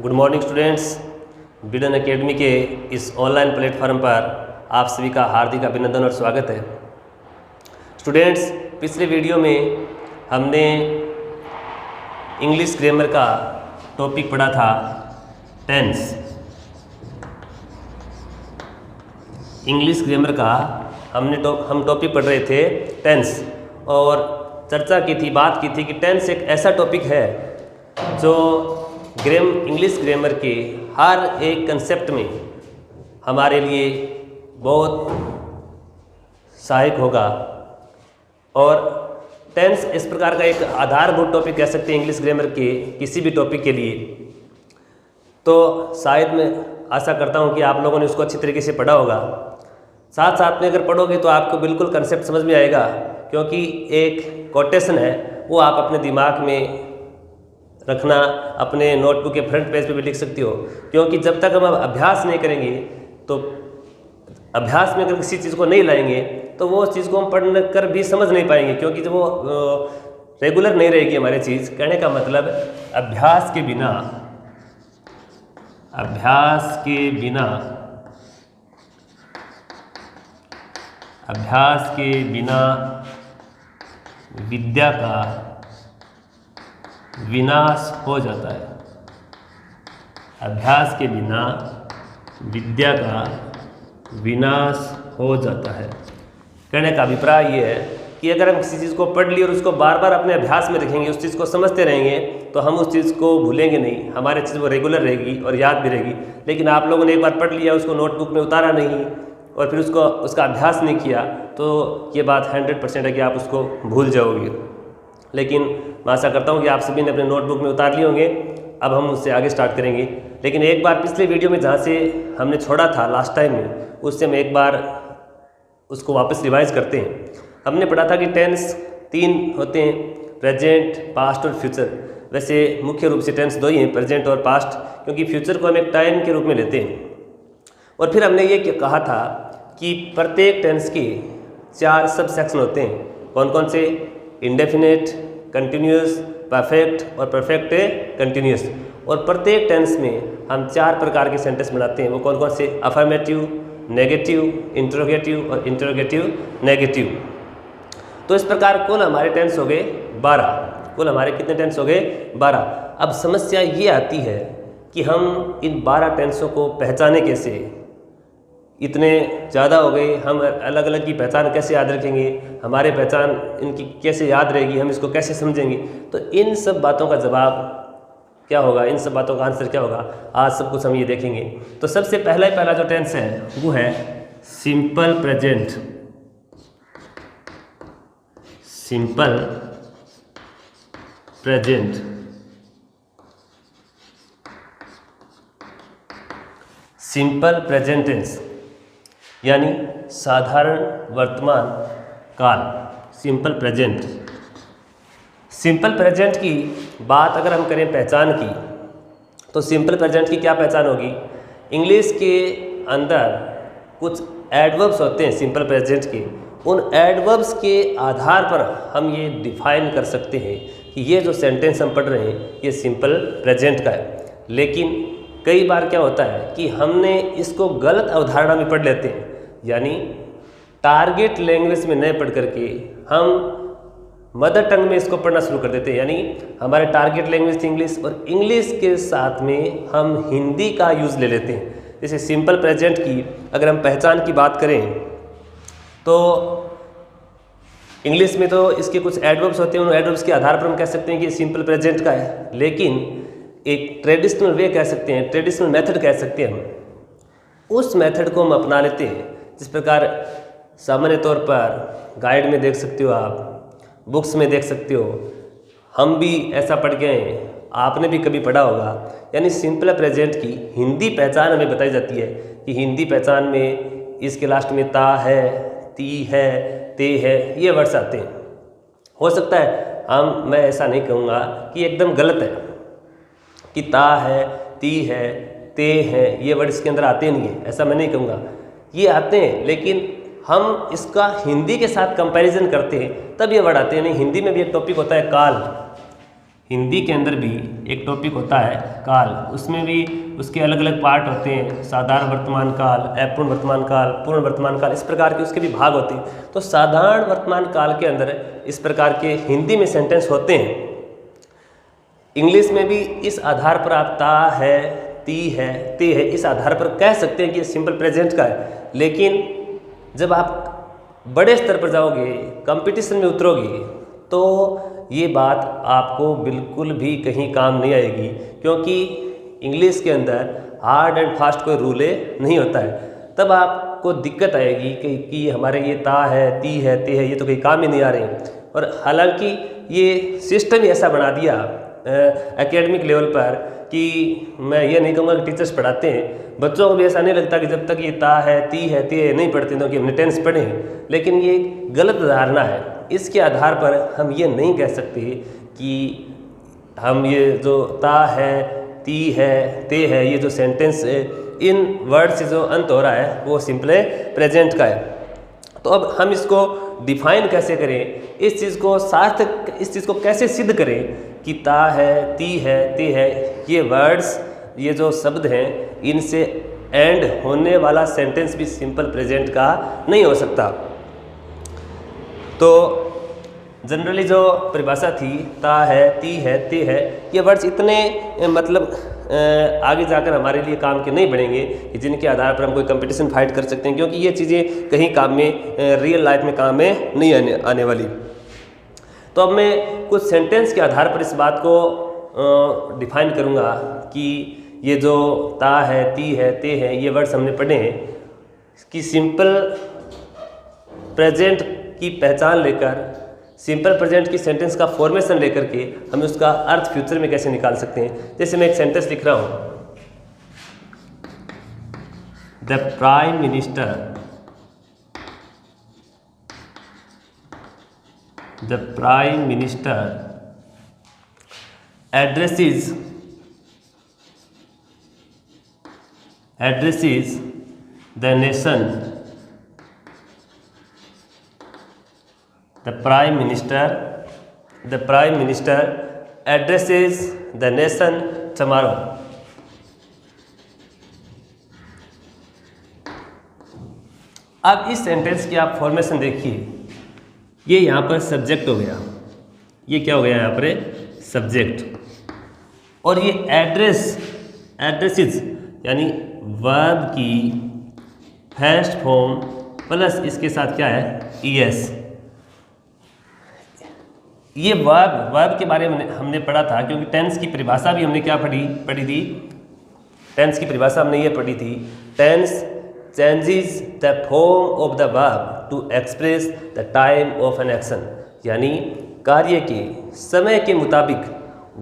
Good morning students. बिडन academy के इस online platform पर आप सभी का हार्दिक अभिनंदन और स्वागत है। स्टूडेंट्स, पिछले वीडियो में हमने इंग्लिश ग्रामर का टॉपिक पढ़ा था टेंस। इंग्लिश ग्रामर का हम टॉपिक पढ़ रहे थे टेंस और चर्चा की थी, बात की थी कि टेंस एक ऐसा टॉपिक है जो इंग्लिश ग्रामर के हर एक कंसेप्ट में हमारे लिए बहुत सहायक होगा। और टेंस इस प्रकार का एक आधारभूत टॉपिक कह सकते हैं इंग्लिश ग्रामर के किसी भी टॉपिक के लिए। तो शायद मैं आशा करता हूं कि आप लोगों ने उसको अच्छी तरीके से पढ़ा होगा। साथ साथ में अगर पढ़ोगे तो आपको बिल्कुल कंसेप्ट समझ में आएगा, क्योंकि एक कोटेशन है वो आप अपने दिमाग में रखना, अपने नोटबुक के फ्रंट पेज पे भी लिख सकते हो। क्योंकि जब तक हम अभ्यास नहीं करेंगे, तो अभ्यास में अगर किसी चीज़ को नहीं लाएंगे तो वो चीज़ को हम पढ़ कर भी समझ नहीं पाएंगे, क्योंकि जब वो रेगुलर नहीं रहेगी हमारी चीज़। कहने का मतलब अभ्यास के बिना विद्या का विनाश हो जाता है। अभ्यास के बिना विद्या का विनाश हो जाता है। कहने का अभिप्राय ये है कि अगर हम किसी चीज़ को पढ़ लिए और उसको बार बार अपने अभ्यास में रखेंगे, उस चीज़ को समझते रहेंगे, तो हम उस चीज़ को भूलेंगे नहीं। हमारे चीज़ वो रेगुलर रहेगी और याद भी रहेगी। लेकिन आप लोगों ने एक बार पढ़ लिया, उसको नोटबुक में उतारा नहीं और फिर उसका अभ्यास नहीं किया, तो ये बात 100% है कि आप उसको भूल जाओगे। लेकिन मैं आशा करता हूँ कि आप सभी ने अपने नोटबुक में उतार लिए होंगे। अब हम उससे आगे स्टार्ट करेंगे। लेकिन एक बार पिछले वीडियो में जहाँ से हमने छोड़ा था लास्ट टाइम में, उससे हम एक बार उसको वापस रिवाइज करते हैं। हमने पढ़ा था कि टेंस 3 होते हैं, प्रेजेंट, पास्ट और फ्यूचर। वैसे मुख्य रूप से टेंस 2 ही हैं, प्रेजेंट और पास्ट, क्योंकि फ्यूचर को हम एक टाइम के रूप में लेते हैं। और फिर हमने ये कहा था कि प्रत्येक टेंस के 4 सब सेक्शन होते हैं। कौन कौन से? इंडेफिनेट, कंटिन्यूअस, परफेक्ट और परफेक्ट कंटिन्यूअस। और प्रत्येक टेंस में हम 4 प्रकार के सेंटेंस बनाते हैं। वो कौन कौन से? अफर्मेटिव, नेगेटिव, इंटरोगेटिव और इंटरोगेटिव नेगेटिव। तो इस प्रकार कुल हमारे टेंस हो गए 12। कुल हमारे कितने टेंस हो गए? 12। अब समस्या ये आती है कि हम इन 12 टेंसों को पहचाने कैसे? इतने ज़्यादा हो गए, हम अलग अलग की पहचान कैसे याद रखेंगे? हमारे पहचान इनकी कैसे याद रहेगी? हम इसको कैसे समझेंगे? तो इन सब बातों का जवाब क्या होगा? इन सब बातों का आंसर क्या होगा? आज सब कुछ हम ये देखेंगे। तो सबसे पहला जो टेंस है वो है simple present. Simple present. Simple present tense यानी साधारण वर्तमान काल, सिंपल प्रेजेंट। सिंपल प्रेजेंट की बात अगर हम करें पहचान की, तो सिंपल प्रेजेंट की क्या पहचान होगी? इंग्लिश के अंदर कुछ एडवर्ब्स होते हैं सिंपल प्रेजेंट के। उन एडवर्ब्स के आधार पर हम ये डिफाइन कर सकते हैं कि ये जो सेंटेंस हम पढ़ रहे हैं ये सिंपल प्रेजेंट का है। लेकिन कई बार क्या होता है कि हमने इसको गलत अवधारणा में पढ़ लेते हैं, यानी टारगेट लैंग्वेज में नहीं पढ़ करके हम मदर टंग में इसको पढ़ना शुरू कर देते हैं। यानी हमारे टारगेट लैंग्वेज थी इंग्लिश, और इंग्लिश के साथ में हम हिंदी का यूज़ ले लेते हैं। जैसे सिंपल प्रेजेंट की अगर हम पहचान की बात करें तो इंग्लिश में तो इसके कुछ एडवर्ब्स होते हैं। उन एडवर्ब्स के आधार पर हम कह सकते हैं कि सिंपल प्रेजेंट का है। लेकिन एक ट्रेडिशनल वे कह सकते हैं, ट्रेडिशनल मेथड कह सकते हैं हम, उस मेथड को हम अपना लेते हैं। जिस प्रकार सामान्य तौर पर गाइड में देख सकते हो, आप बुक्स में देख सकते हो, हम भी ऐसा पढ़ गए हैं, आपने भी कभी पढ़ा होगा। यानी सिंपल प्रेजेंट की हिंदी पहचान हमें बताई जाती है कि हिंदी पहचान में इसके लास्ट में ता है, ती है, ते है, ये वर्ड्स आते हैं। हो सकता है मैं ऐसा नहीं कहूँगा कि एकदम गलत है कि ता है, ती है, ते है, ये वर्ड इसके अंदर आते नहीं है, ऐसा मैं नहीं कहूँगा। ये आते हैं, लेकिन हम इसका हिंदी के साथ कंपैरिजन करते हैं तब ये वर्ड आते हैं। नहीं, हिंदी में भी एक टॉपिक होता है काल। हिंदी के अंदर भी एक टॉपिक होता है काल, उसमें भी उसके अलग अलग पार्ट होते हैं, साधारण वर्तमान काल, अपूर्ण वर्तमान काल, पूर्ण वर्तमान काल, इस प्रकार के उसके भी भाग होते हैं। तो साधारण वर्तमान काल के अंदर इस प्रकार के हिंदी में सेंटेंस होते हैं। इंग्लिश में भी इस आधार पर आप ता है, ती है, ते है, इस आधार पर कह सकते हैं कि सिंपल प्रेजेंट का है। लेकिन जब आप बड़े स्तर पर जाओगे, कंपटीशन में उतरोगे, तो ये बात आपको बिल्कुल भी कहीं काम नहीं आएगी, क्योंकि इंग्लिश के अंदर हार्ड एंड फास्ट कोई रूल नहीं होता है। तब आपको दिक्कत आएगी कि हमारे ये ता है, ती है, ते है, ये तो कहीं काम ही नहीं आ रहे हैं। और हालांकि ये सिस्टम ही ऐसा बना दिया एकेडमिक लेवल पर कि मैं ये नहीं कहूँगा कि टीचर्स पढ़ाते हैं, बच्चों को भी ऐसा नहीं लगता कि जब तक ये ता है, ती है, ते है नहीं पढ़ते तो कि हमने टेंस पढ़े हैं। लेकिन ये गलत धारणा है। इसके आधार पर हम ये नहीं कह सकते कि हम ये जो ता है, ती है, ते है, ये जो सेंटेंस है, इन वर्ड से जो अंत हो रहा है वो सिंपल प्रेजेंट का है। तो अब हम इसको डिफाइन कैसे करें, इस चीज़ को सार्थक, इस चीज़ को कैसे सिद्ध करें कि ता है, ती है, ते है, ये वर्ड्स, ये जो शब्द हैं, इनसे एंड होने वाला सेंटेंस भी सिंपल प्रेजेंट का नहीं हो सकता। तो जनरली जो परिभाषा थी ता है, ती है, ते है, ये वर्ड्स इतने मतलब आगे जाकर हमारे लिए काम के नहीं बढ़ेंगे कि जिनके आधार पर हम कोई कंपटीशन फाइट कर सकते हैं, क्योंकि ये चीज़ें कहीं काम में रियल लाइफ में काम में नहीं आने वाली। तो अब मैं कुछ सेंटेंस के आधार पर इस बात को डिफाइन करूँगा कि ये जो ता है, ती है, ते है, ये वर्ड्स हमने पढ़े हैं कि सिंपल प्रेजेंट की पहचान लेकर, सिंपल प्रेजेंट की सेंटेंस का फॉर्मेशन लेकर के हम उसका अर्थ फ्यूचर में कैसे निकाल सकते हैं। जैसे मैं एक सेंटेंस लिख रहा हूँ, the prime minister addresses the nation. The prime minister addresses the nation tomorrow. अब इस सेंटेंस की आप फॉर्मेशन देखिए, ये यहाँ पर सब्जेक्ट हो गया, ये क्या हो गया यहाँ पर सब्जेक्ट, और ये एड्रेसेस यानी वर्ब की फर्स्ट फॉर्म प्लस इसके साथ क्या है ईएस। ये वर्ब के बारे में हमने पढ़ा था, क्योंकि टेंस की परिभाषा भी हमने क्या पढ़ी थी, टेंस की परिभाषा हमने ये पढ़ी थी, tense changes the form of the verb to express the time of an action, यानी कार्य के समय के मुताबिक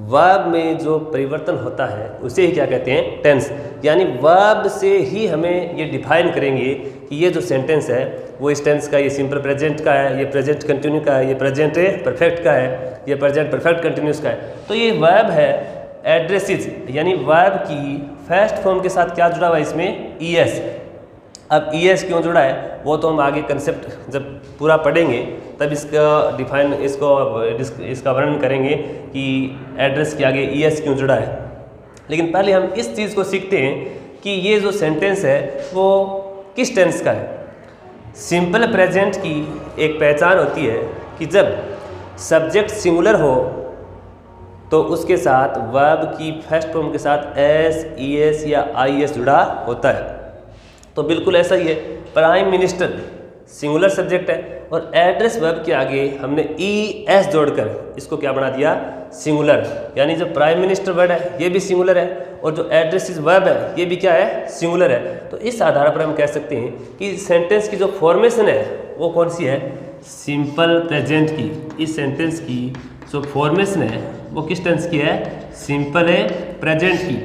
वर्ब में जो परिवर्तन होता है उसे ही क्या कहते हैं टेंस। यानी वर्ब से ही हमें ये डिफाइन करेंगे कि ये जो सेंटेंस है वो इस टेंस का, ये सिंपल प्रेजेंट का है, ये प्रेजेंट कंटिन्यू का है, ये प्रेजेंट परफेक्ट का है, ये प्रेजेंट परफेक्ट कंटिन्यूस का है। तो ये वर्ब है एड्रेसेस, यानी वर्ब की फर्स्ट फॉर्म के साथ क्या जुड़ा हुआ है इसमें ईएस। अब ईएस क्यों जुड़ा है वो तो हम आगे कंसेप्ट जब पूरा पढ़ेंगे तब इसका डिफाइन, इसका वर्णन करेंगे कि एड्रेस के आगे ईएस क्यों जुड़ा है। लेकिन पहले हम इस चीज़ को सीखते हैं कि ये जो सेंटेंस है वो किस टेंस का है। सिंपल प्रेजेंट की एक पहचान होती है कि जब सब्जेक्ट सिंगुलर हो तो उसके साथ वर्ब की फर्स्ट फॉर्म के साथ एस, ईएस या आईएस जुड़ा होता है। तो बिल्कुल ऐसा ही है, प्राइम मिनिस्टर सिंगुलर सब्जेक्ट है और एड्रेस वर्ब के आगे हमने ई एस जोड़कर इसको क्या बना दिया सिंगुलर, यानी जो प्राइम मिनिस्टर वर्ड है ये भी सिंगुलर है और जो एड्रेस वर्ब है ये भी क्या है सिंगुलर है। तो इस आधार पर हम कह सकते हैं कि सेंटेंस की जो फॉर्मेशन है वो कौन सी है सिंपल प्रेजेंट की। इस सेंटेंस की जो फॉर्मेशन है वो किस टेंस की है सिंपल प्रेजेंट की।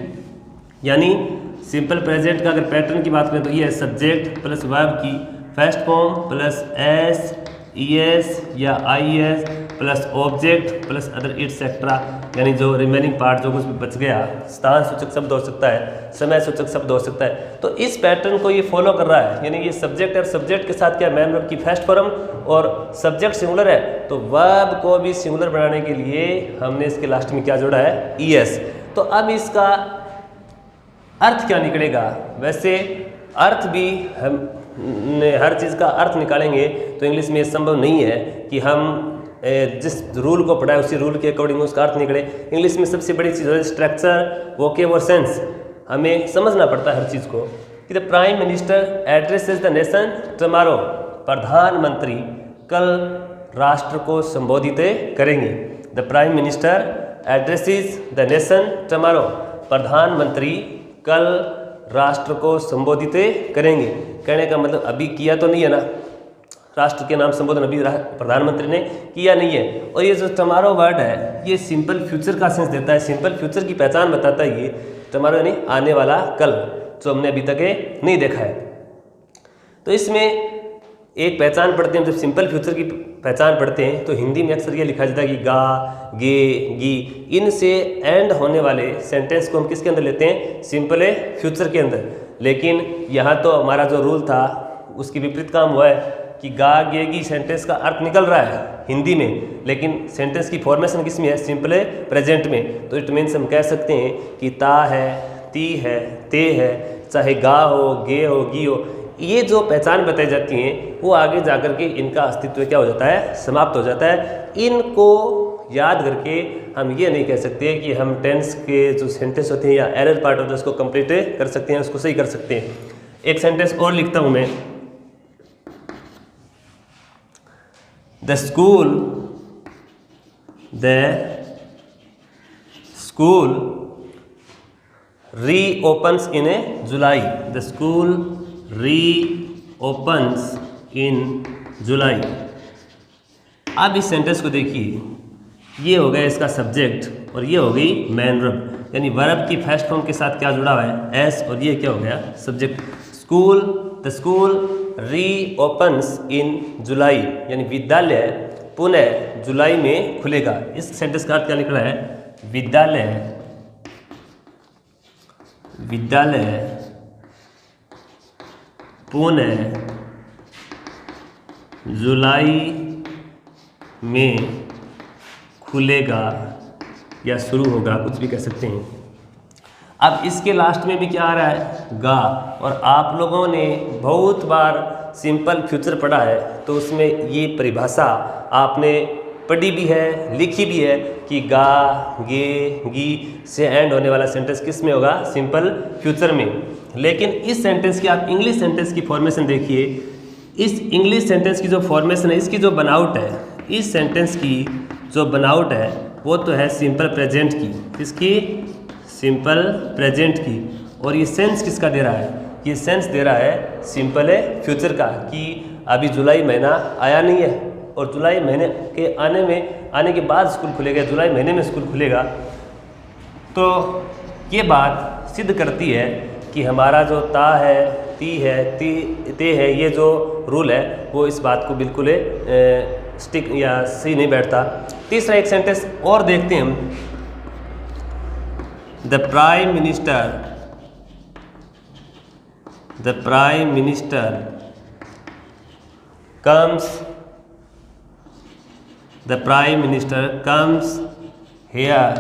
यानी सिंपल प्रेजेंट का अगर पैटर्न की बात करें तो ये है सब्जेक्ट प्लस वर्ब की first form plus S, E S या I S plus object plus other etcetera, यानी जो रिमेनिंग पार्ट जो कुछ बच गया, स्थान सूचक शब्द हो सकता है, समय सूचक शब्द हो सकता है। तो इस पैटर्न को ये फॉलो कर रहा है, यानी ये सब्जेक्ट है, सब्जेक्ट के साथ क्या मैन वर्ब की फर्स्ट फॉर्म, और सब्जेक्ट सिंगुलर है तो वर्ब को भी सिंगुलर बनाने के लिए हमने इसके लास्ट में क्या जोड़ा है, ईएस। तो अब इसका अर्थ क्या निकलेगा, वैसे अर्थ भी हम हर चीज़ का अर्थ निकालेंगे तो इंग्लिश में ये संभव नहीं है कि हम जिस रूल को पढ़ाए उसी रूल के अकॉर्डिंग उसका अर्थ निकले। इंग्लिश में सबसे बड़ी चीज़ है स्ट्रक्चर, वोकेब और सेंस, हमें समझना पड़ता है हर चीज़ को। कि the prime minister addresses the nation tomorrow, प्रधानमंत्री कल राष्ट्र को संबोधित करेंगे। The prime minister addresses the nation tomorrow, प्रधानमंत्री कल राष्ट्र को संबोधित करेंगे। कहने का मतलब अभी किया तो नहीं है ना, राष्ट्र के नाम संबोधन अभी प्रधानमंत्री ने किया नहीं है। और ये जो टुमारो वर्ड है ये सिंपल फ्यूचर का सेंस देता है, सिंपल फ्यूचर की पहचान बताता है ये टुमारो, यानी आने वाला कल, जो हमने अभी तक नहीं देखा है। तो इसमें एक पहचान पढ़ते हैं, जब सिंपल फ्यूचर की पहचान पढ़ते हैं तो हिंदी में अक्सर ये लिखा जाता है कि गा, गे, गी, इनसे एंड होने वाले सेंटेंस को हम किसके अंदर लेते हैं, सिंपल फ्यूचर के अंदर। लेकिन यहाँ तो हमारा जो रूल था उसकी विपरीत काम हुआ है कि गा, गे, गी सेंटेंस का अर्थ निकल रहा है हिंदी में, लेकिन सेंटेंस की फॉर्मेशन किस में है, सिंपल प्रेजेंट में। तो इट मीन्स हम कह सकते हैं कि ता है, ती है, ते है, चाहे गा हो, गे हो, गी हो, ये जो पहचान बताई जाती हैं वो आगे जाकर के इनका अस्तित्व क्या हो जाता है, समाप्त हो जाता है। इनको याद करके हम ये नहीं कह सकते कि हम टेंस के जो सेंटेंस होते हैं या एरर पार्ट होता है उसको कंप्लीट कर सकते हैं, उसको सही कर सकते हैं। एक सेंटेंस और लिखता हूँ मैं, the school reopens in July, the school reopens in July. अब इस सेंटेंस को देखिए, ये हो गया इसका सब्जेक्ट और ये हो गई मैन वर्ब, यानी वर्ब की फर्स्ट फॉर्म के साथ क्या जुड़ा हुआ है, एस, और ये क्या हो गया, subject. School, the school reopens in जुलाई, यानी विद्यालय पुनः जुलाई में खुलेगा। इस सेंटेंस का अर्थ क्या निकला है, विद्यालय पुनः जुलाई में खुलेगा या शुरू होगा, कुछ भी कह सकते हैं। अब इसके लास्ट में भी क्या आ रहा है, गा, और आप लोगों ने बहुत बार सिंपल फ्यूचर पढ़ा है तो उसमें ये परिभाषा आपने पढ़ी भी है, लिखी भी है कि गा, गे, गी से एंड होने वाला सेंटेंस किस में होगा, सिंपल फ्यूचर में। लेकिन इस सेंटेंस की आप इंग्लिश सेंटेंस की फॉर्मेशन देखिए, इस इंग्लिश सेंटेंस की जो फॉर्मेशन है, इसकी जो बनावट है, इस सेंटेंस की जो बनावट है वो तो है सिंपल प्रेजेंट की, किसकी, सिंपल प्रेजेंट की। और ये सेंस किसका दे रहा है, ये सेंस दे रहा है सिंपल फ्यूचर का, कि अभी जुलाई महीना आया नहीं है और जुलाई महीने के आने के बाद स्कूल खुलेगा, जुलाई महीने में स्कूल खुलेगा। तो ये बात सिद्ध करती है कि हमारा जो ता है, ती है, ते है, ये जो रूल है वो इस बात को बिल्कुल स्टिक या सही नहीं बैठता। तीसरा एक सेंटेंस और देखते हैं हम, the prime minister comes here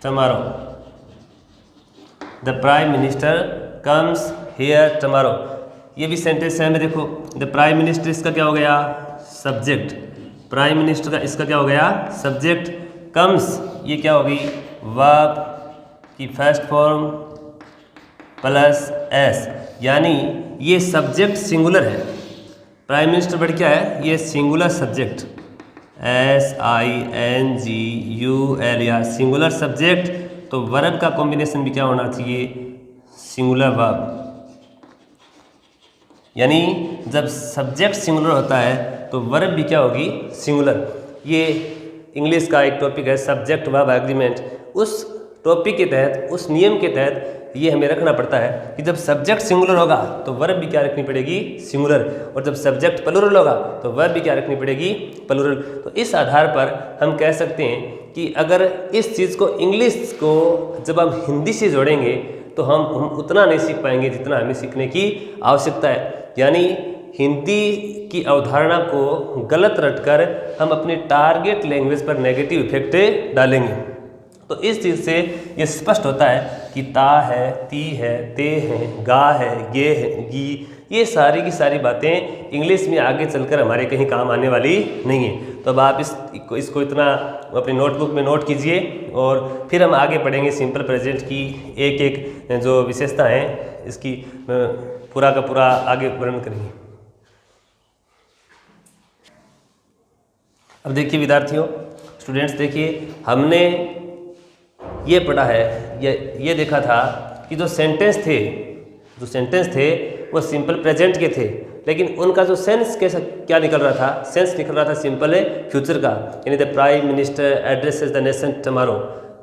tomorrow, the prime minister comes here tomorrow. ये भी सेंटेंस है, हमें देखो, द प्राइम मिनिस्टर इसका क्या हो गया, सब्जेक्ट, प्राइम मिनिस्टर का इसका क्या हो गया, सब्जेक्ट। कम्स ये क्या होगी, वर्ब की फर्स्ट फॉर्म प्लस एस, यानी ये सब्जेक्ट सिंगुलर है। प्राइम मिनिस्टर वर्ड क्या है, ये सिंगुलर सब्जेक्ट, SINGUL, या सिंगुलर सब्जेक्ट। तो वर्ब का कॉम्बिनेशन भी क्या होना चाहिए, सिंगुलर वर्ब। यानी जब सब्जेक्ट सिंगुलर होता है तो वर्ब भी क्या होगी, सिंगुलर। ये इंग्लिश का एक टॉपिक है सब्जेक्ट वर्ब एग्रीमेंट। उस टॉपिक के तहत, उस नियम के तहत ये हमें रखना पड़ता है कि जब सब्जेक्ट सिंगुलर होगा तो वर्ब भी क्या रखनी पड़ेगी, सिंगुलर, और जब सब्जेक्ट प्लूरल होगा तो वर्ब भी क्या रखनी पड़ेगी, प्लूरल। तो इस आधार पर हम कह सकते हैं कि अगर इस चीज़ को, इंग्लिश को जब हम हिंदी से जोड़ेंगे तो हम उतना नहीं सीख पाएंगे जितना हमें सीखने की आवश्यकता है। यानी हिंदी की अवधारणा को गलत रटकर हम अपनी टारगेट लैंग्वेज पर नेगेटिव इफेक्ट डालेंगे। तो इस चीज़ से ये स्पष्ट होता है कि ता है, ती है, ते हैं, गा है, गे है, गी, ये सारी की सारी बातें इंग्लिश में आगे चलकर हमारे कहीं काम आने वाली नहीं है। तो अब आप इसको इतना अपनी नोटबुक में नोट कीजिए और फिर हम आगे पढ़ेंगे सिंपल प्रेजेंट की एक एक जो विशेषता है इसकी पूरा का पूरा आगे वर्णन करेंगे। अब देखिए विद्यार्थियों, स्टूडेंट्स, देखिए हमने ये पढ़ा है, ये देखा था कि जो सेंटेंस थे वो सिंपल प्रेजेंट के थे, लेकिन उनका जो सेंस कैसा क्या निकल रहा था, सेंस निकल रहा था सिंपल फ्यूचर का। यानी the prime minister addresses the nation tomorrow,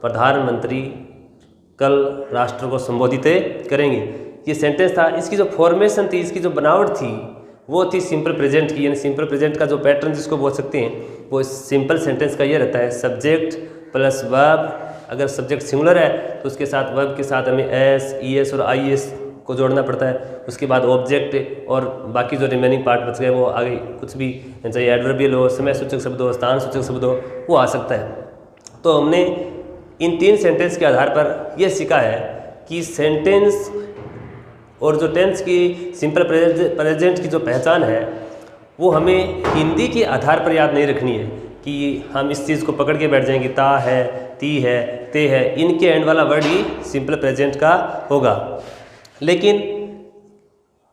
प्रधानमंत्री कल राष्ट्र को संबोधित करेंगे, ये सेंटेंस था। इसकी जो फॉर्मेशन थी, इसकी जो बनावट थी वो थी सिंपल प्रेजेंट की। यानी सिंपल प्रेजेंट का जो पैटर्न जिसको बोल सकते हैं वो सिंपल सेंटेंस का ये रहता है, सब्जेक्ट प्लस वर्ब। अगर सब्जेक्ट सिंगुलर है तो उसके साथ वर्ब के साथ हमें एस, ई एस और आई एस को जोड़ना पड़ता है। उसके बाद ऑब्जेक्ट और बाकी जो रिमेनिंग पार्ट बच गए वो आगे कुछ भी, चाहे एडवर्बियल हो, समय सूचक शब्द हो, स्थान सूचक शब्द हो, वो आ सकता है। तो हमने इन 3 सेंटेंस के आधार पर यह सीखा है कि सेंटेंस और जो टेंस की सिंपल प्रेजेंट की जो पहचान है वो हमें हिंदी के आधार पर याद नहीं रखनी है कि हम इस चीज़ को पकड़ के बैठ जाएंगे, ता है, ती है, ते है, इनके एंड वाला वर्ड ही सिंपल प्रेजेंट का होगा। लेकिन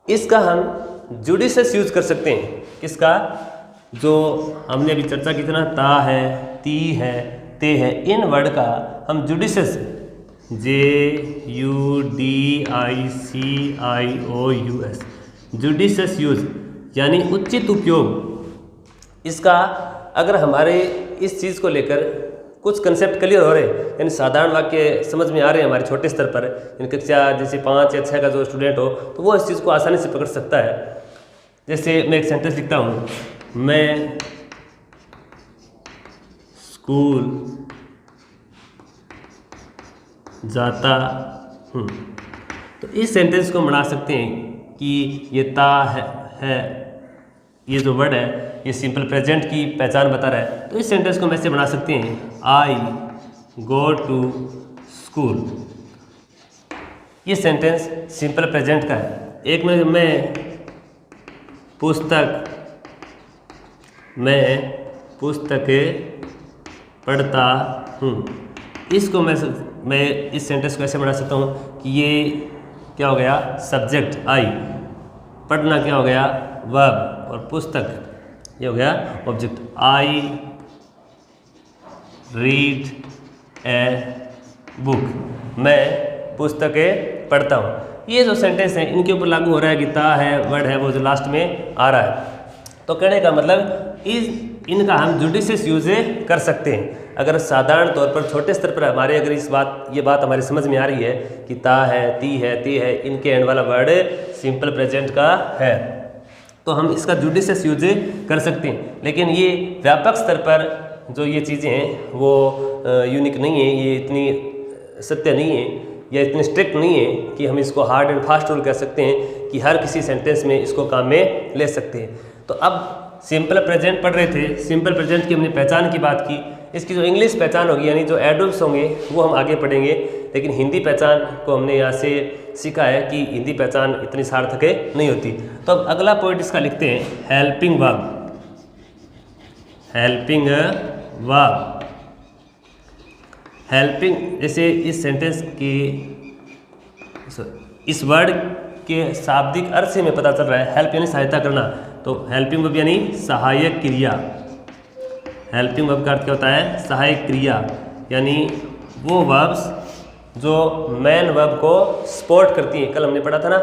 इसका हम जुडिशियस यूज कर सकते हैं। किसका? जो हमने अभी चर्चा की थी ना, ता है, ती है, ते है, इन वर्ड का हम जुडिशियस, JUDICIOUS, जुडिशियस यूज यानी उचित उपयोग, इसका अगर हमारे इस चीज़ को लेकर कुछ कंसेप्ट क्लियर हो रहे हैं, यानी साधारण वाक्य समझ में आ रहे हैं हमारे छोटे स्तर पर, यानी कक्षा जैसे 5 या 6 का जो स्टूडेंट हो तो वो इस चीज़ को आसानी से पकड़ सकता है। जैसे मैं एक सेंटेंस लिखता हूँ, मैं स्कूल जाता हूँ, तो इस सेंटेंस को बना सकते हैं कि ये ता है, ये जो वर्ड है ये सिंपल प्रेजेंट की पहचान बता रहा है। तो इस सेंटेंस को हम ऐसे बना सकते हैं, आई गो टू स्कूल। ये सेंटेंस सिंपल प्रेजेंट का है। एक में मैं पुस्तकें पढ़ता हूँ, इसको मैं इस सेंटेंस को ऐसे बना सकता हूँ कि ये क्या हो गया, सब्जेक्ट आई, पढ़ना क्या हो गया, वर्ब, और पुस्तक ये हो गया object. I read a book, मैं पुस्तकें पढ़ता हूँ। ये जो सेंटेंस है इनके ऊपर लागू हो रहा है कि ता है, वर्ड है वो जो लास्ट में आ रहा है। तो कहने का मतलब इनका हम जुडिशियस यूज कर सकते हैं। अगर साधारण तौर पर छोटे स्तर पर हमारे अगर ये बात हमारी समझ में आ रही है कि ता है, ती है, ते है, इनके एंड वाला वर्ड सिंपल प्रेजेंट का है, तो हम इसका जुडिशियस यूज कर सकते हैं। लेकिन ये व्यापक स्तर पर जो ये चीज़ें हैं वो यूनिक नहीं है, ये इतनी सत्य नहीं है या इतनी स्ट्रिक्ट नहीं है कि हम इसको हार्ड एंड फास्ट रूल कह सकते हैं कि हर किसी सेंटेंस में इसको काम में ले सकते हैं। तो अब सिंपल प्रेजेंट पढ़ रहे थे, सिंपल प्रेजेंट की हमने पहचान की बात की। इसकी जो इंग्लिश पहचान होगी यानी जो एडवर्ब्स होंगे वो हम आगे पढ़ेंगे, लेकिन हिंदी पहचान को हमने यहाँ से सीखा है कि हिंदी पहचान इतनी सार्थक नहीं होती। तो अब अगला पॉइंट इसका लिखते हैं, helping verb. Helping verb, helping, जैसे इस सेंटेंस के इस वर्ड के शाब्दिक अर्थ से हमें पता चल रहा है, हेल्प यानी सहायता करना, तो हेल्पिंग वर्ब यानी सहायक क्रिया। हेल्पिंग वर्ब का अर्थ क्या होता है, सहायक क्रिया, यानी वो वर्ब्स जो मेन वर्ब को सपोर्ट करती हैं। कल हमने पढ़ा था ना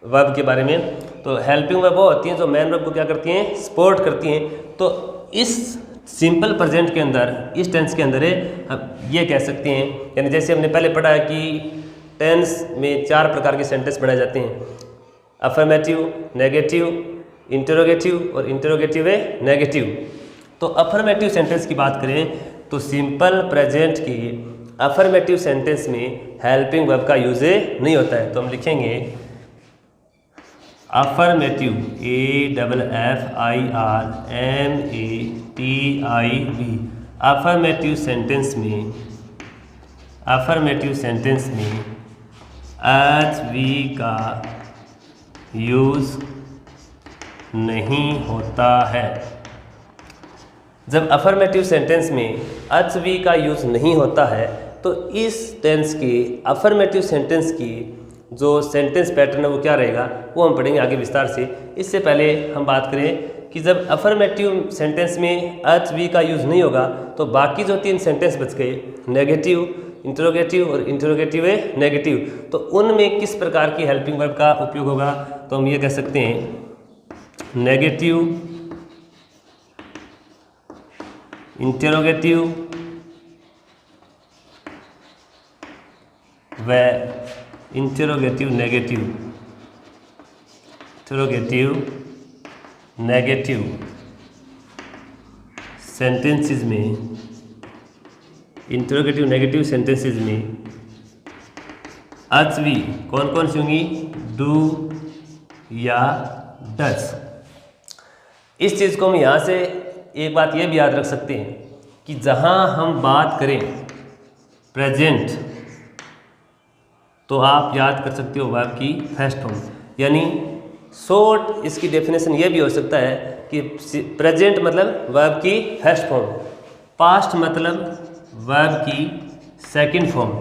वर्ब के बारे में, तो हेल्पिंग वर्ब वो होती हैं जो मेन वर्ब को क्या करती हैं, सपोर्ट करती हैं। तो इस सिंपल प्रेजेंट के अंदर, इस टेंस के अंदर हम ये कह सकते हैं, यानी जैसे हमने पहले पढ़ा है कि टेंस में 4 प्रकार के सेंटेंस बनाए जाते हैं, अफर्मेटिव, नेगेटिव, इंटरोगेटिव और इंटरोगेटिव है नेगेटिव। तो अफर्मेटिव सेंटेंस की बात करें तो सिंपल प्रेजेंट की अफर्मेटिव सेंटेंस में हेल्पिंग वर्ब का यूज नहीं होता है। तो हम लिखेंगे अफर्मेटिव, AFFIRMATIV, अफर्मेटिव सेंटेंस में HV का यूज नहीं होता है। जब अफर्मेटिव सेंटेंस में HV का यूज़ नहीं होता है तो इस टेंस के अफर्मेटिव सेंटेंस की जो सेंटेंस पैटर्न है वो क्या रहेगा, वो हम पढ़ेंगे आगे विस्तार से। इससे पहले हम बात करें कि जब अफर्मेटिव सेंटेंस में HV का यूज़ नहीं होगा तो बाकी जो 3 सेंटेंस बच गए, नेगेटिव, इंटरोगेटिव और इंटरोगेटिव है नेगेटिव, तो उनमें किस प्रकार की हेल्पिंग वर्ब का उपयोग होगा। तो हम ये कह सकते हैं नेगेटिव, इंटरोगेटिव व इंटरोगेटिव नेगेटिव सेंटेंसेस में, इंटरोगेटिव नेगेटिव सेंटेंसेस में HV कौन कौन सी होंगी, डू या डज। इस चीज़ को हम यहाँ से एक बात ये भी याद रख सकते हैं कि जहाँ हम बात करें प्रेजेंट तो आप याद कर सकते हो वर्ब की फर्स्ट फॉर्म, यानी शॉर्ट इसकी डेफिनेशन ये भी हो सकता है कि प्रेजेंट मतलब वर्ब की फर्स्ट फॉर्म, पास्ट मतलब वर्ब की सेकंड फॉर्म।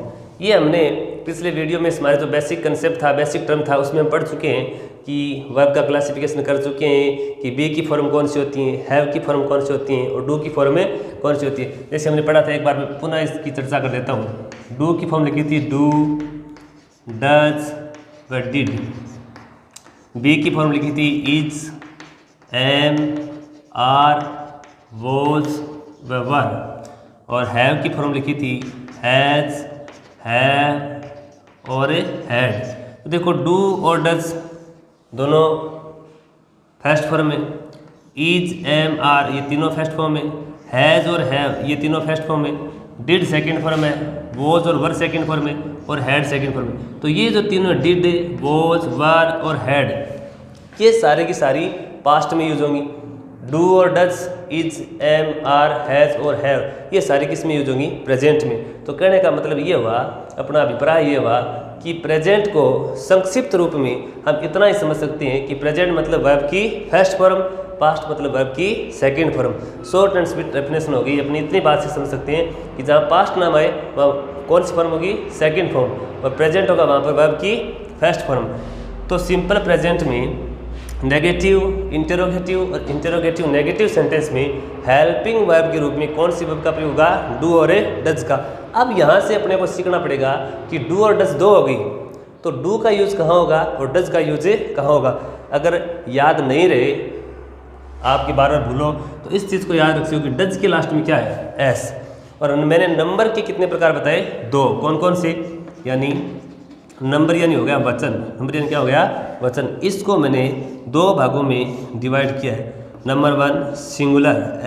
ये हमने पिछले वीडियो में हमारे जो बेसिक कंसेप्ट था, बेसिक टर्म था, उसमें हम पढ़ चुके हैं कि वर्ब का क्लासिफिकेशन कर चुके हैं कि बी की फॉर्म कौन सी होती है, हैव की फॉर्म कौन सी होती है और डू की फॉर्म में कौन सी होती है। जैसे हमने पढ़ा था, एक बार मैं पुनः इसकी चर्चा कर देता हूँ। डू की फॉर्म लिखी थी डू, डज व डिड। बी की फॉर्म लिखी थी इज, एम, आर, वॉज व वर। और हैव की फॉर्म लिखी थी हैज, हैव और हैड। तो देखो डू और डज दोनों फर्स्ट फॉर्म में, इज, एम, आर ये तीनों फर्स्ट फॉर्म में, हैज़ और हैव ये तीनों फर्स्ट फॉर्म में, डिड सेकंड फॉर्म है, वॉज और वर सेकंड फॉर्म में और हैड सेकंड फॉर्म में। तो ये जो तीनों डिड, वॉज, वर और हैड ये सारे की सारी पास्ट में यूज होंगी। डू और does, is, am, are, has और हैव ये सारी किस में यूज होंगी, प्रेजेंट में। तो कहने का मतलब ये हुआ, अपना अभिप्राय ये हुआ कि प्रेजेंट को संक्षिप्त रूप में हम इतना ही समझ सकते हैं कि प्रेजेंट मतलब वर्ब की फर्स्ट फॉर्म, पास्ट मतलब वर्ब की second form. Short and sweet definition होगी अपनी, इतनी बात से समझ सकते हैं कि जहाँ पास्ट नाम आए वहाँ कौन सी फॉर्म होगी, सेकंड फॉर्म, और प्रेजेंट होगा वहाँ पर वर्ब की फर्स्ट फॉर्म। तो सिंपल प्रेजेंट में नेगेटिव, इंटरोगेटिव और इंटरोगेटिव नेगेटिव सेंटेंस में हेल्पिंग वर्ब के रूप में कौन सी वर्ब का प्रयोग होगा, डू और डज का। अब यहाँ से अपने को सीखना पड़ेगा कि डू और डज दो हो गई, तो डू का यूज़ कहाँ होगा और डज का यूज कहाँ होगा। अगर याद नहीं रहे, आपकी बार बार भूलो, तो इस चीज़ को याद रखिए कि डज के लास्ट में क्या है, एस। और मैंने नंबर के कितने प्रकार बताए, 2। कौन कौन से, यानी नंबर यानी हो गया वचन, नंबर यानी क्या हो गया, वचन। इसको मैंने 2 भागों में डिवाइड किया है। नंबर 1 सिंगुलर,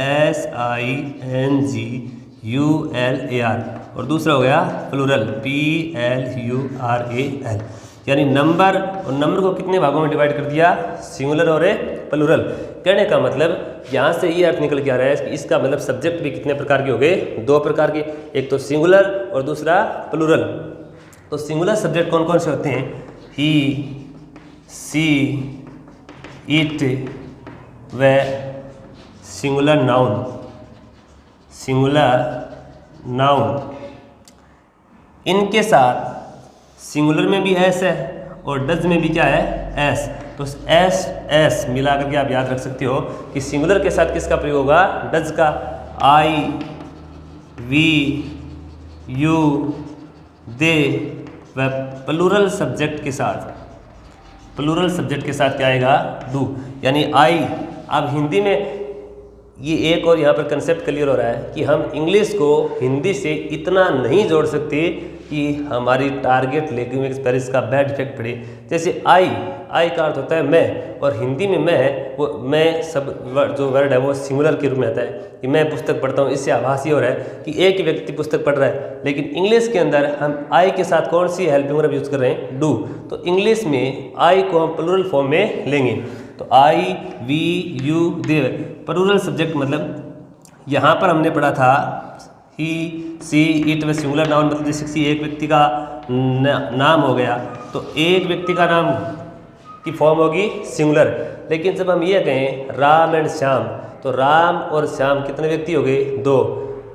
SINGULAR, और दूसरा हो गया प्लूरल, PLURAL। यानी नंबर, और नंबर को कितने भागों में डिवाइड कर दिया, सिंगुलर और प्लूरल। कहने का मतलब यहाँ से ये अर्थ निकल के आ रहा है कि इसका मतलब सब्जेक्ट भी कितने प्रकार के हो गए, 2 प्रकार के, एक तो सिंगुलर और दूसरा प्लूरल। तो सिंगुलर सब्जेक्ट कौन कौन से होते हैं, ही, सी, इट व सिंगुलर नाउन, इनके साथ सिंगुलर में भी एस है और डज में भी क्या है, एस। तो एस एस मिला करके आप याद रख सकते हो कि सिंगुलर के साथ किसका प्रयोग होगा, डज का। आई, वी, यू, दे व प्लूरल सब्जेक्ट के साथ क्या आएगा, डू, यानी आई। अब हिंदी में ये एक और यहाँ पर कंसेप्ट क्लियर हो रहा है कि हम इंग्लिश को हिंदी से इतना नहीं जोड़ सकते कि हमारी टारगेट लैंग्वेज पर इसका बैड इफेक्ट पड़े। जैसे आई का अर्थ होता है मैं, और हिंदी में मैं है वो मैं सब जो वर्ड है वो सिंगुलर के रूप में आता है कि मैं पुस्तक पढ़ता हूँ। इससे आभास ये हो रहा है कि एक ही व्यक्ति पुस्तक पढ़ रहा है। लेकिन इंग्लिश के अंदर हम आई के साथ कौन सी हेल्पिंग वर्ब यूज़ कर रहे हैं? डू। तो इंग्लिश में आई को हम प्लूरल फॉर्म में लेंगे। तो I, we, you, they, plural subject मतलब यहाँ पर हमने पढ़ा था ही, सी, इट व सिंगुलर नाउन मतलब जैसे किसी एक व्यक्ति का नाम हो गया तो एक व्यक्ति का नाम की फॉर्म होगी सिंगुलर। लेकिन जब हम ये कहें राम एंड श्याम, तो राम और श्याम कितने व्यक्ति हो गए? 2।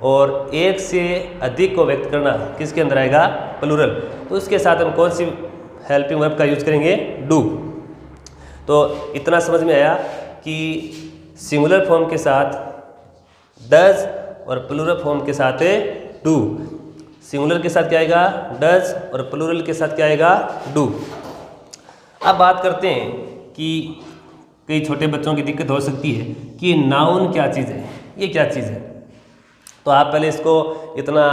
और एक से अधिक को व्यक्त करना किसके अंदर आएगा? प्लूरल। तो उसके साथ हम कौन सी हेल्पिंग वर्ब का यूज़ करेंगे? डू। तो इतना समझ में आया कि सिंगुलर फॉर्म के साथ डज और प्लूरल फॉर्म के साथ डू। सिंगुलर के साथ क्या आएगा? डज, और प्लूरल के साथ क्या आएगा? डू। अब बात करते हैं कि कई छोटे बच्चों की दिक्कत हो सकती है कि नाउन क्या चीज़ है, ये क्या चीज़ है। तो आप पहले इसको इतना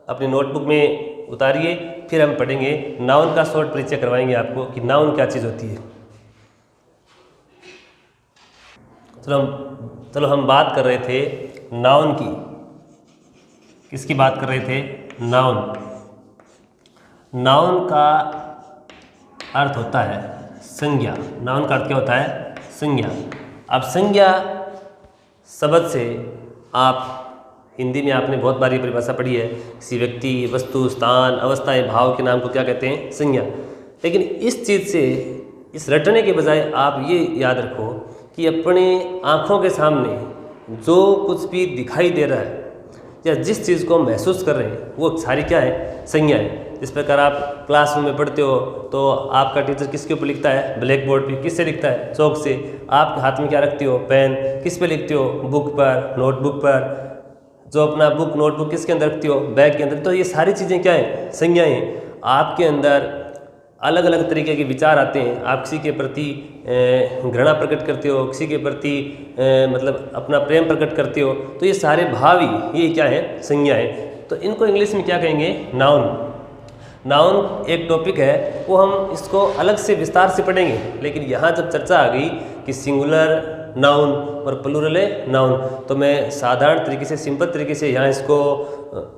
अपनी नोटबुक में उतारिए, फिर हम पढ़ेंगे नाउन का शॉर्ट परिचय करवाएंगे आपको कि नाउन क्या चीज़ होती है। चलो हम बात कर रहे थे नाउन की। किसकी बात कर रहे थे? नाउन। नाउन का अर्थ होता है संज्ञा। नाउन का अर्थ क्या होता है? संज्ञा। अब संज्ञा शब्द से आप हिंदी में आपने बहुत बार ये परिभाषा पढ़ी है, किसी व्यक्ति, वस्तु, स्थान, अवस्था या भाव के नाम को क्या कहते हैं? संज्ञा। लेकिन इस चीज़ से इस रटने के बजाय आप ये याद रखो कि अपने आँखों के सामने जो कुछ भी दिखाई दे रहा है या जिस चीज़ को महसूस कर रहे हैं वो सारी क्या है? संज्ञाएँ। इस प्रकार आप क्लासरूम में पढ़ते हो तो आपका टीचर किसके ऊपर लिखता है? ब्लैक बोर्ड पे। किससे लिखता है? चौक से। आप हाथ में क्या रखते हो? पेन। किस पे लिखते हो? बुक पर, नोटबुक पर। जो अपना बुक, नोटबुक किसके अंदर रखते हो? बैग के अंदर। तो ये सारी चीज़ें क्या हैं? संज्ञाएँ। आपके अंदर अलग अलग तरीके के विचार आते हैं। आप किसी के प्रति घृणा प्रकट करते हो, किसी के प्रति मतलब अपना प्रेम प्रकट करते हो, तो ये सारे भाव ही ये क्या है? संज्ञाएँ। तो इनको इंग्लिश में क्या कहेंगे? नाउन। नाउन एक टॉपिक है, वो हम इसको अलग से विस्तार से पढ़ेंगे। लेकिन यहाँ जब चर्चा आ गई कि सिंगुलर नाउन और प्लूरल नाउन, तो मैं साधारण तरीके से, सिंपल तरीके से यहाँ इसको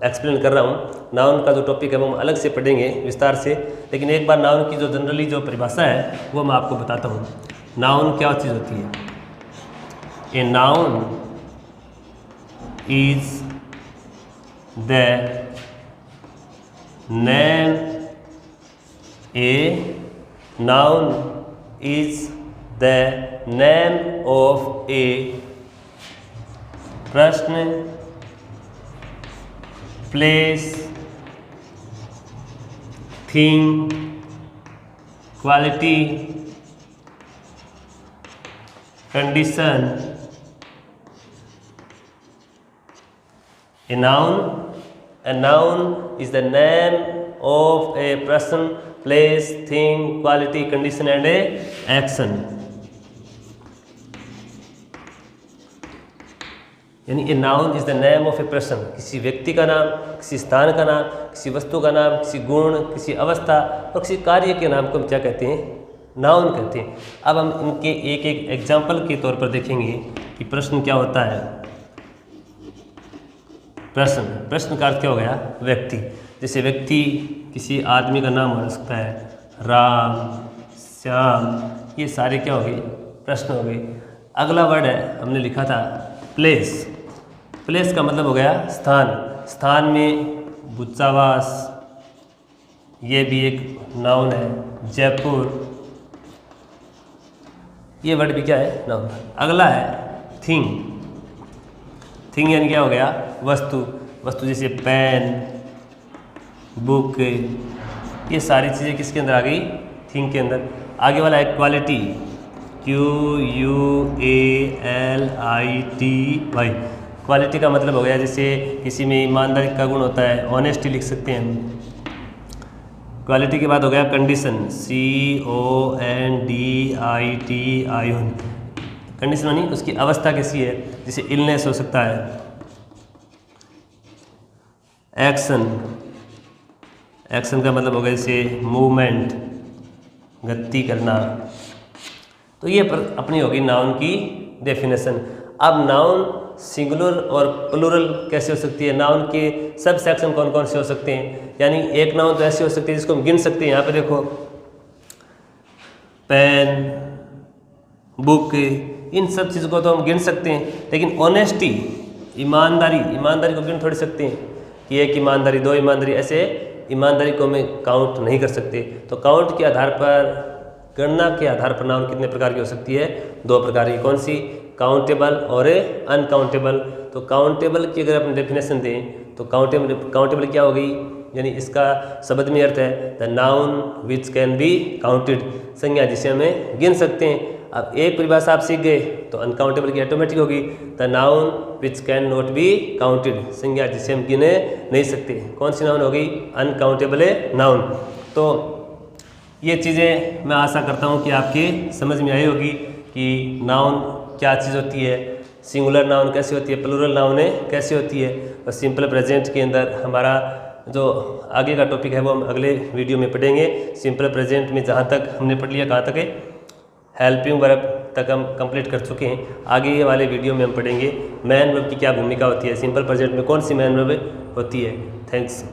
एक्सप्लेन कर रहा हूँ। नाउन का जो टॉपिक है वो हम अलग से पढ़ेंगे विस्तार से। लेकिन एक बार नाउन की जो जनरली जो परिभाषा है वो मैं आपको बताता हूँ। नाउन क्या चीज़ होती है? A noun is the name, a noun is the name of a person, place, thing, quality, condition. A noun is the name of a person, place, thing, quality, condition and a action. यानी a noun is the name of a person, किसी व्यक्ति का नाम, किसी स्थान का नाम, किसी वस्तु का नाम, किसी गुण, किसी अवस्था और किसी कार्य के नाम को हम क्या कहते हैं? नाउन कहते हैं। अब हम इनके एक एक एग्जाम्पल के तौर पर देखेंगे कि प्रश्न क्या होता है। प्रश्न का अर्थ क्या हो गया? व्यक्ति। जैसे व्यक्ति, किसी आदमी का नाम हो सकता है, राम, श्याम, ये सारे क्या हो गए? प्रश्न हो गए। अगला वर्ड है, हमने लिखा था प्लेस। प्लेस का मतलब हो गया स्थान। स्थान में बुच्चावास, ये भी एक नाउन है। जयपुर, ये वर्ड भी क्या है? नाउन। अगला है थिंग। थिंग यानी क्या हो गया? वस्तु। वस्तु जैसे पेन, बुक, ये सारी चीज़ें किसके अंदर आ गई? थिंग के अंदर। आगे वाला है क्वालिटी, QUALITY। क्वालिटी का मतलब हो गया जैसे किसी में ईमानदारी का गुण होता है, ऑनेस्टी लिख सकते हैं हम। क्वालिटी के बाद हो गया कंडीशन, CONDITION। कंडीशन यानी उसकी अवस्था कैसी है, जैसे इलनेस हो सकता है। एक्शन, एक्शन का मतलब होगा जैसे मूवमेंट, गति करना। तो ये अपनी होगी नाउन की डेफिनेशन। अब नाउन सिंगुलर और प्लूरल कैसे हो सकती है, नाउन के सब सेक्शन कौन कौन से हो सकते हैं, यानी एक नाउन तो ऐसी हो सकती है जिसको हम गिन सकते हैं। यहाँ पे देखो पेन, बुक, इन सब चीज़ों को तो हम गिन सकते हैं, लेकिन ऑनेस्टी, ईमानदारी को गिन थोड़ी सकते हैं कि एक ईमानदारी, दो ईमानदारी, ऐसे ईमानदारी को हमें काउंट नहीं कर सकते। तो काउंट के आधार पर, गणना के आधार पर नाउन कितने प्रकार की हो सकती है, दो प्रकार की। कौन सी, काउंटेबल और अनकाउंटेबल। तो काउंटेबल की अगर अपन डेफिनेशन दें तो काउंटेबल क्या हो गई, यानी इसका शब्द में अर्थ है the noun which can be counted, संज्ञा जिसे हमें गिन सकते हैं। अब एक परिभाषा आप सीख गए तो अनकाउंटेबल की ऑटोमेटिक होगी the noun which can not be counted, संज्ञा जिसे हम गिने नहीं सकते। कौन सी नाउन होगी, अनकाउंटेबल नाउन। तो ये चीज़ें मैं आशा करता हूँ कि आपके समझ में आई होगी कि नाउन क्या चीज़ होती है, सिंगुलर नाउन कैसी होती है, प्लूरल नाउन कैसी होती है। और सिंपल प्रेजेंट के अंदर हमारा जो आगे का टॉपिक है वो हम अगले वीडियो में पढ़ेंगे। सिंपल प्रेजेंट में जहाँ तक हमने पढ़ लिया, कहाँ तक है, हेल्पिंग वर्ब तक हम कंप्लीट कर चुके हैं। आगे वाले वीडियो में हम पढ़ेंगे मैन वर्ब की क्या भूमिका होती है, सिंपल प्रेजेंट में कौन सी मैन वर्ब होती है। थैंक्स।